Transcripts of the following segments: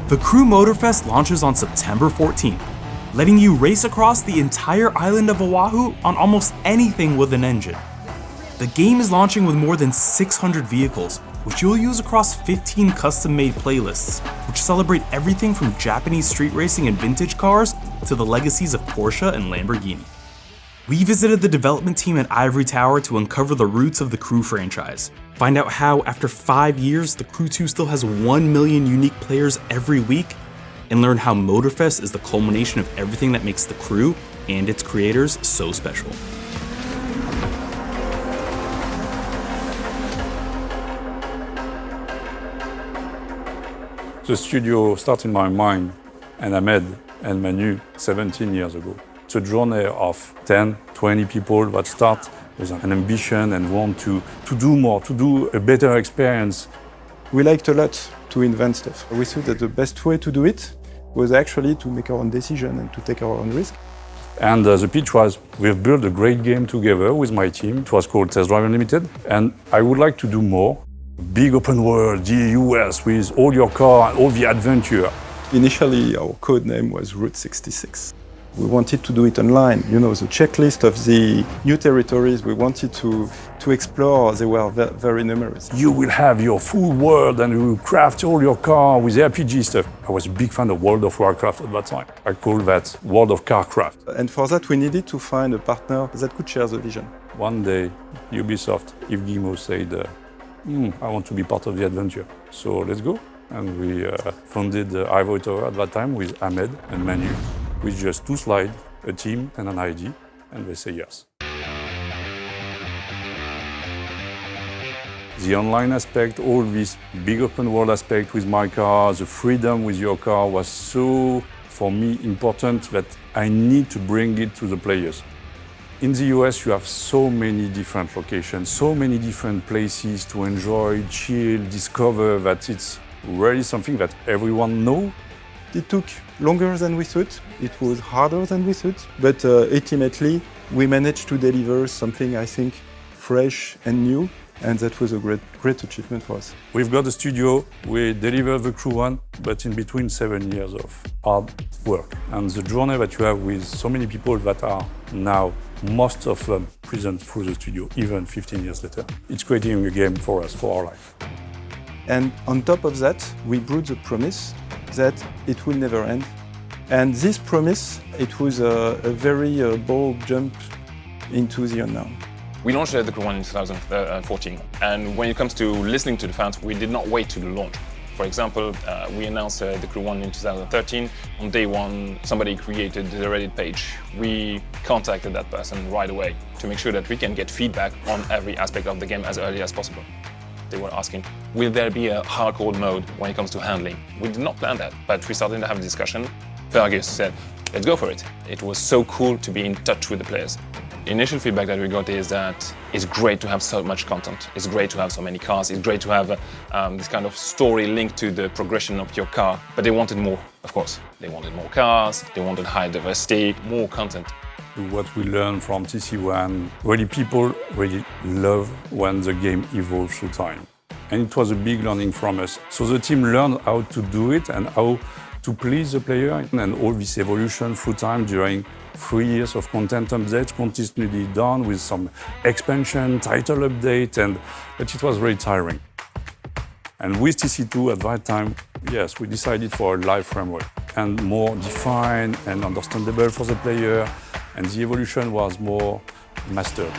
The Crew Motorfest launches on September 14th, letting you race across the entire island of Oahu on almost anything with an engine. The game is launching with more than 600 vehicles, which you'll use across 15 custom-made playlists, which celebrate everything from Japanese street racing and vintage cars to the legacies of Porsche and Lamborghini. We visited the development team at Ivory Tower to uncover the roots of the Crew franchise, find out how, after 5 years, the Crew 2 still has 1 million unique players every week, and learn how Motorfest is the culmination of everything that makes the Crew and its creators so special. The studio started in my mind and Ahmed and Manu 17 years ago. It's a journey of 10, 20 people that start with an ambition and want to do more, to do a better experience. We liked a lot to invent stuff. We thought that the best way to do it was actually to make our own decision and to take our own risk. And the pitch was, we've built a great game together with my team. It was called Test Drive Unlimited. And I would like to do more. Big open world, the US, with all your car and all the adventure. Initially, our code name was Route 66. We wanted to do it online. You know, the checklist of the new territories we wanted to explore, they were very numerous. You will have your full world and you will craft all your car with RPG stuff. I was a big fan of World of Warcraft at that time. I called that World of Carcraft. And for that, we needed to find a partner that could share the vision. One day, Ubisoft, Yves Guillemot said, I want to be part of the adventure. So let's go. And we founded Ivory Tower at that time with Ahmed and Manu, with just 2 slides, a team and an ID, and they say yes. The online aspect, all this big open world aspect with my car, the freedom with your car was so, for me, important that I need to bring it to the players. In the US, you have so many different locations, so many different places to enjoy, chill, discover, that it's really something that everyone knows. It took longer than we thought, it was harder than we thought, but ultimately we managed to deliver something, I think, fresh and new, and that was a great achievement for us. We've got a studio, we delivered the Crew 1, but in between 7 years of hard work. And the journey that you have with so many people that are now, most of them, present through the studio, even 15 years later. It's creating a game for us, for our life. And on top of that, we brought the promise that it will never end. And this promise, it was a very bold jump into the unknown. We launched the Crew 1 in 2014, and when it comes to listening to the fans, we did not wait to the launch. For example, we announced the Crew 1 in 2013. On day 1, somebody created the Reddit page. We contacted that person right away to make sure that we can get feedback on every aspect of the game as early as possible. They were asking, will there be a hardcore mode when it comes to handling? We did not plan that, but we started to have a discussion. Fergus said, let's go for it. It was so cool to be in touch with the players. The initial feedback that we got is that it's great to have so much content. It's great to have so many cars. It's great to have this kind of story linked to the progression of your car. But they wanted more, of course. They wanted more cars, they wanted high diversity, more content. What we learned from TC1, really people really love when the game evolves through time. And it was a big learning from us. So the team learned how to do it and how to please the player, and all this evolution through time during 3 years of content updates continually done with some expansion, title update, but it was very tiring. And with TC2 at that time, yes, we decided for a live framework and more defined and understandable for the player, and the evolution was more mastered.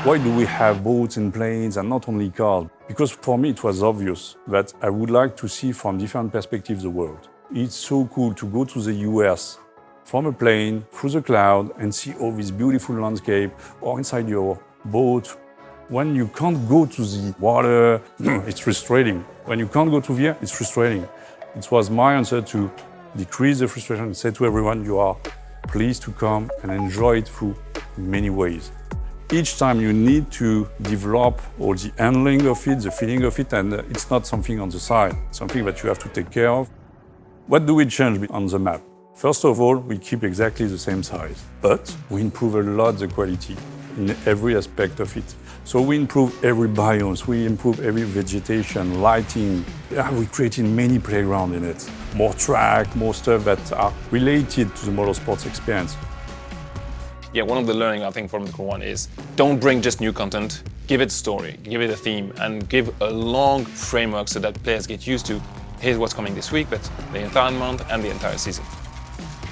Why do we have boats and planes and not only cars? Because for me it was obvious that I would like to see from different perspectives the world. It's so cool to go to the US from a plane, through the cloud, and see all this beautiful landscape, or inside your boat. When you can't go to the water, it's frustrating. When you can't go to the air, it's frustrating. It was my answer to decrease the frustration and say to everyone, you are pleased to come and enjoy it through many ways. Each time you need to develop all the handling of it, the feeling of it, and it's not something on the side, something that you have to take care of. What do we change on the map? First of all, we keep exactly the same size, but we improve a lot the quality in every aspect of it. So we improve every biomes, we improve every vegetation, lighting. We created many playgrounds in it. More track, more stuff that are related to the motorsports experience. Yeah, one of the learning I think from the Crew One is don't bring just new content, give it a story, give it a theme, and give a long framework so that players get used to here's what's coming this week, but the entire month and the entire season.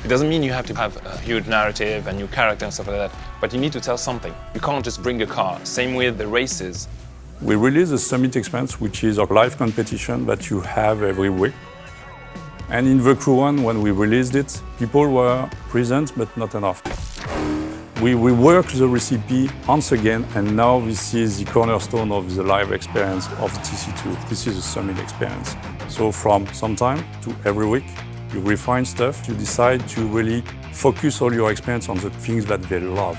It doesn't mean you have to have a huge narrative and new character and stuff like that, but you need to tell something. You can't just bring a car. Same with the races. We released the Summit Experience, which is a live competition that you have every week. And in the Crew One, when we released it, people were present, but not enough. We reworked the recipe once again, and now this is the cornerstone of the live experience of the TC2. This is the Summit Experience. So from sometime to every week, you refine stuff, you decide to really focus all your experience on the things that they love.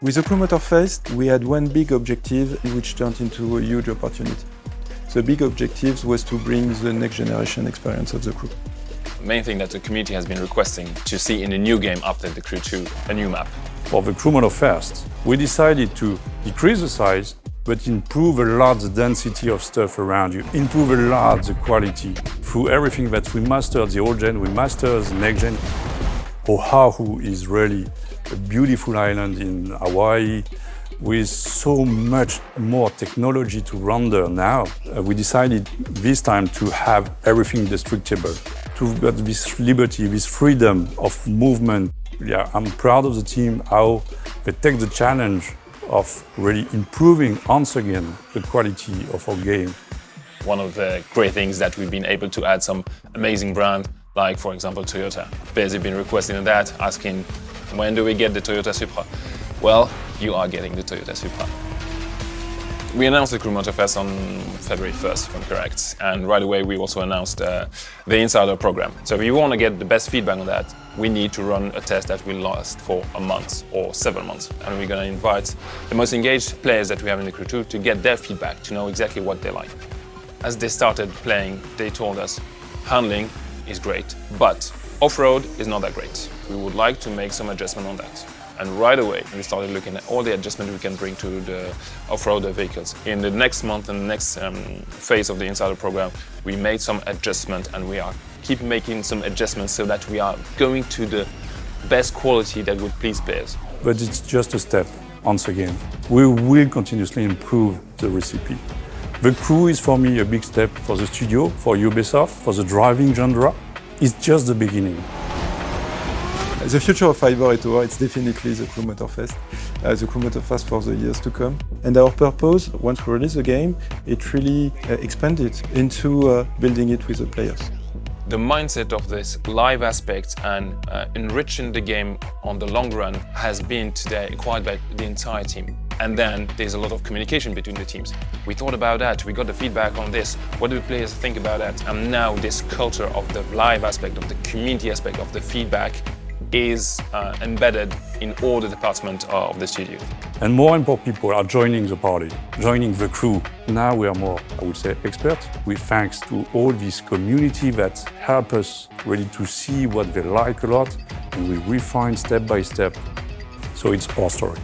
With the Crew Motorfest, we had one big objective which turned into a huge opportunity. The big objective was to bring the next generation experience of the Crew. The main thing that the community has been requesting to see in a new game after the Crew 2, a new map. For the Crew Motorfest, we decided to decrease the size, but improve a lot the density of stuff around you, improve a lot the quality. Through everything that we mastered, the old gen, we mastered the next gen. Oahu is really a beautiful island in Hawaii with so much more technology to render now. We decided this time to have everything destructible, to get this liberty, this freedom of movement. Yeah, I'm proud of the team, how they take the challenge of really improving once again the quality of our game. One of the great things that we've been able to add some amazing brand, like for example Toyota. Players have been requesting that, asking when do we get the Toyota Supra? Well, you are getting the Toyota Supra. We announced the Crew Motorfest on February 1st, if I'm correct, and right away we also announced the Insider program. So if you want to get the best feedback on that, we need to run a test that will last for a month or several months, and we're going to invite the most engaged players that we have in the Crew 2 to get their feedback, to know exactly what they like. As they started playing, they told us handling is great, but off-road is not that great. We would like to make some adjustment on that. And right away, we started looking at all the adjustments we can bring to the off-road vehicles. In the next month and the next phase of the Insider program, we made some adjustments, and we are keep making some adjustments so that we are going to the best quality that would please players. But it's just a step, once again. We will continuously improve the recipe. The Crew is for me a big step for the studio, for Ubisoft, for the driving genre. It's just the beginning. The future of Ivory Tower, it's definitely the Crew Motorfest. The Crew Motorfest for the years to come. And our purpose, once we release the game, it really expanded into building it with the players. The mindset of this live aspect and enriching the game on the long run has been today acquired by the entire team. And then there's a lot of communication between the teams. We thought about that, we got the feedback on this, what do the players think about that? And now this culture of the live aspect, of the community aspect, of the feedback is embedded in all the departments of the studio. And more and more people are joining the party, joining the Crew. Now we are more, I would say, experts. We thanks to all this community that help us really to see what they like a lot, and we refine step by step. So it's our story.